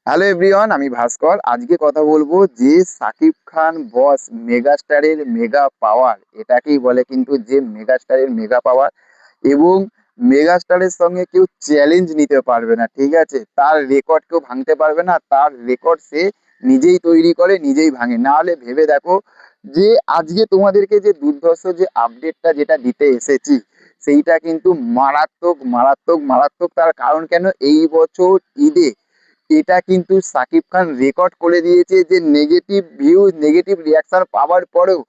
Hello everyone, আমি ভাস্কর। আজকে কথা বলবো যে সাকিব খান বস মেগাস্টারের মেগা পাওয়ার, এটাকেই বলে কিন্তু যে মেগাস্টারের মেগা পাওয়ার। এবং মেগাস্টারের সঙ্গে কেউ চ্যালেঞ্জ নিতে পারবে না, ঠিক আছে? তার রেকর্ড কেউ ভাঙতে পারবে না। তার রেকর্ড সে নিজেই তৈরি করে, নিজেই ভাঙে। না হলে ভেবে দেখো যে আজকে তোমাদেরকে যে দুর্ধর্ষ যে আপডেটটা যেটা দিতে এসেছি, সেইটা কিন্তু মারাত্মক মারাত্মক মারাত্মক। তার কারণ কেন, এই বছর ঈদে এটা কিন্তু সাকিব খান রেকর্ড করে দিয়েছে যে নেগেটিভ ভিউজ, নেগেটিভ রিয়াকশন পাওয়ার পরেও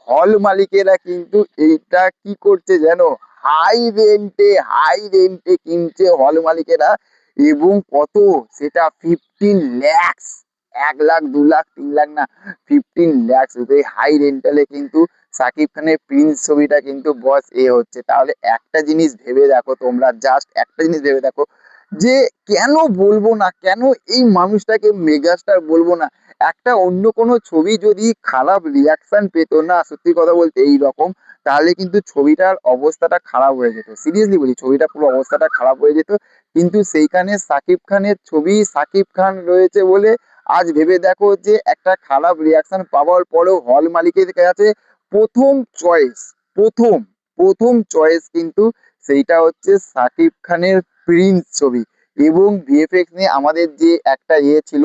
হল মালিকেরা কিন্তু এইটা কি করছে জানো, হাই রেন্টে কিনছে হল মালিকেরা। এবং কত, সেটা 15 lakhs। 1 লাখ 2 লাখ 3 লাখ না, 15 lakhs। এই হাই রেন্টালে কিন্তু সাকিব খানের প্রিন্স ছবিটা কিন্তু বস হচ্ছে। তাহলে একটা জিনিস ভেবে দেখো, তোমরা জাস্ট একটা জিনিস ভেবে দেখো যে কেন বলবো না, কেন এই মানুষটাকে মেগাস্টার বলবো না। একটা অন্য কোনো ছবি যদি খারাপ রিয়াকশন পেতো না, সত্যি কথা বলতে এই রকম, তাহলে কিন্তু ছবিটার অবস্থাটা খারাপ হয়ে যেত। সিরিয়াসলি বলি, ছবিটা পুরো অবস্থাটা খারাপ হয়ে যেত। কিন্তু সেইখানে সাকিব খানের ছবি, সাকিব খান রয়েছে বলে আজ ভেবে দেখো যে একটা খারাপ রিয়াকশন পাওয়ার পরেও হল মালিকের কাছে প্রথম চয়েস, প্রথম প্রথম চয়েস কিন্তু সেইটা হচ্ছে সাকিব খানের প্রিন্স ছবি। এবং ভিএফএক্স নিয়ে আমাদের যে একটা ছিল,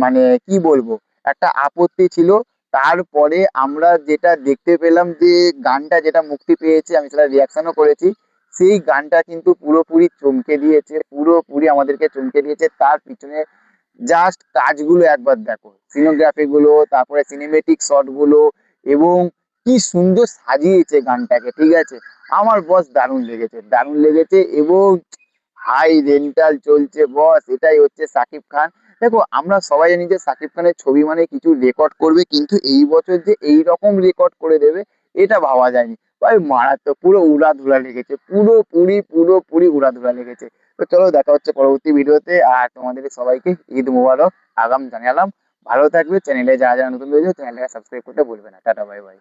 মানে কি বলবো, একটা আপত্তি ছিল। তারপরে আমরা যেটা দেখতে পেলাম যে গানটা যেটা মুক্তি পেয়েছে, আমি সেটা রিয়াকশনও করেছি। সেই গানটা কিন্তু পুরোপুরি চমকে দিয়েছে, পুরোপুরি আমাদেরকে চমকে দিয়েছে। তার পিছনে জাস্ট কাজগুলো একবার দেখো, সিনোগ্রাফি গুলো, তারপরে সিনেমেটিক শট গুলো, এবং কি সুন্দর সাজিয়েছে গানটাকে, ঠিক আছে? আমার বস দারুণ লেগেছে, দারুণ লেগেছে। এবং হাই রেন্টাল চলছে বস, এটাই হচ্ছে সাকিব খান। দেখো, আমরা সবাই জানি যে সাকিব খানের ছবি মানে কিছু রেকর্ড করবে, কিন্তু এই বছর যে এই রকম রেকর্ড করে দেবে এটা ভাবা যায়নি। ভাই মারাত্মক, পুরো উড়াধুরা লেগেছে, পুরোপুরি উড়াধুরা লেগেছে। তো চলো, দেখা হচ্ছে পরবর্তী ভিডিওতে। আর তোমাদের সবাইকে ঈদ মুবারক আগাম জানালাম। ভালো থাকবে। চ্যানেলে যারা যারা নতুন রয়েছে চ্যানেলটাকে সাবস্ক্রাইব করতে ভুলবে না। Tata, bye bye.